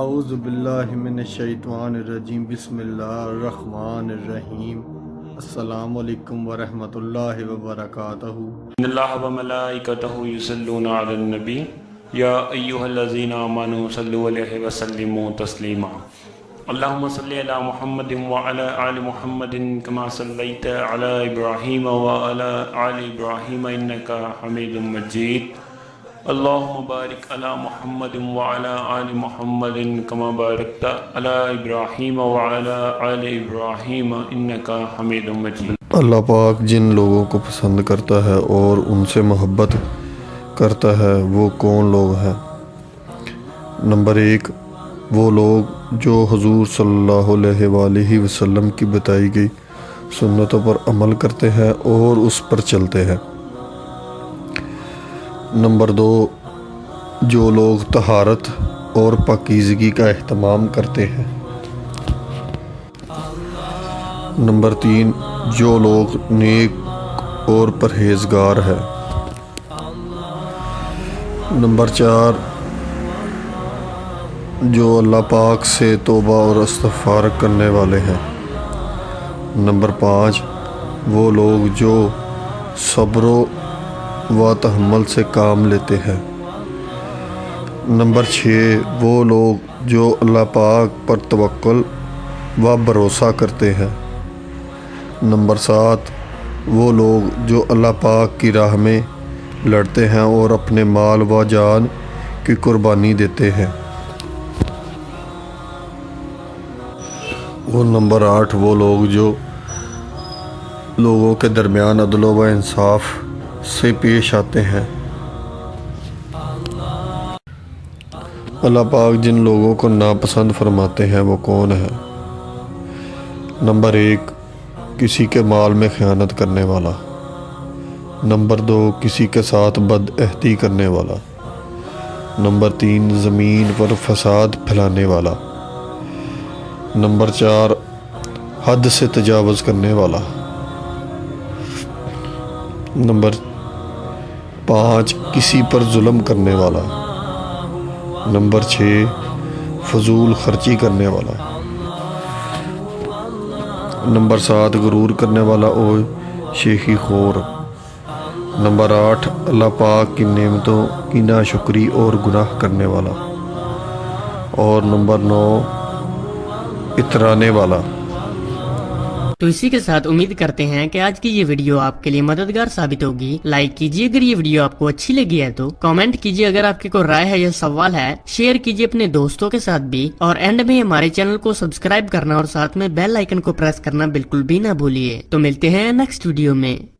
اعوذ باللہ من الشیطان الرجیم بسم اللہ الرحمن الرحیم السلام علیکم ورحمۃ اللہ وبرکاتہ۔ ان اللہ وملائکتہ یصلون علی النبی یا ایہا الذین آمنوا صلوا علیہ وسلموا تسلیما۔ اللہم صلی علی محمد وعلی آل محمد کما صلیت علی ابراہیم وعلی آل ابراہیم انکا حمید مجید۔ اللہم بارک علی محمد وعلی آل محمد کما بارکت علی ابراہیم وعلی آل ابراہیم انکا حمید مجید۔ اللہ پاک جن لوگوں کو پسند کرتا ہے اور ان سے محبت کرتا ہے وہ کون لوگ ہیں؟ نمبر 1، وہ لوگ جو حضور صلی اللہ علیہ وآلہ وسلم کی بتائی گئی سنتوں پر عمل کرتے ہیں اور اس پر چلتے ہیں۔ نمبر 2، جو لوگ طہارت اور پاکیزگی کا اہتمام کرتے ہیں۔ نمبر 3، جو لوگ نیک اور پرہیزگار ہیں۔ نمبر 4، جو اللہ پاک سے توبہ اور استغفار کرنے والے ہیں۔ نمبر 5، وہ لوگ جو صبر و تحمل سے کام لیتے ہیں۔ نمبر 6، وہ لوگ جو اللہ پاک پر توکل و بھروسہ کرتے ہیں۔ نمبر 7، وہ لوگ جو اللہ پاک کی راہ میں لڑتے ہیں اور اپنے مال و جان کی قربانی دیتے ہیں۔ اور نمبر 8، وہ لوگ جو لوگوں کے درمیان عدل و انصاف سے پیش آتے ہیں۔ اللہ پاک جن لوگوں کو ناپسند فرماتے ہیں وہ کون ہے؟ نمبر 1، کسی کے مال میں خیانت کرنے والا۔ نمبر 2، کسی کے ساتھ بد عہدی کرنے والا۔ نمبر 3، زمین پر فساد پھیلانے والا۔ نمبر 4، حد سے تجاوز کرنے والا۔ نمبر 5، کسی پر ظلم کرنے والا۔ نمبر 6، فضول خرچی کرنے والا۔ نمبر 7، غرور کرنے والا اور شیخی خور۔ نمبر 8، اللہ پاک کی نعمتوں کی ناشکری اور گناہ کرنے والا۔ اور نمبر 9، اترانے والا۔ تو اسی کے ساتھ امید کرتے ہیں کہ آج کی یہ ویڈیو آپ کے لیے مددگار ثابت ہوگی۔ لائک کیجیے اگر یہ ویڈیو آپ کو اچھی لگی ہے تو، کامنٹ کیجیے اگر آپ کی کوئی رائے ہے یا سوال ہے، شیئر کیجیے اپنے دوستوں کے ساتھ بھی، اور اینڈ میں ہمارے چینل کو سبسکرائب کرنا اور ساتھ میں بیل آئیکن کو پریس کرنا بالکل بھی نہ بھولیے۔ تو ملتے ہیں نیکسٹ ویڈیو میں۔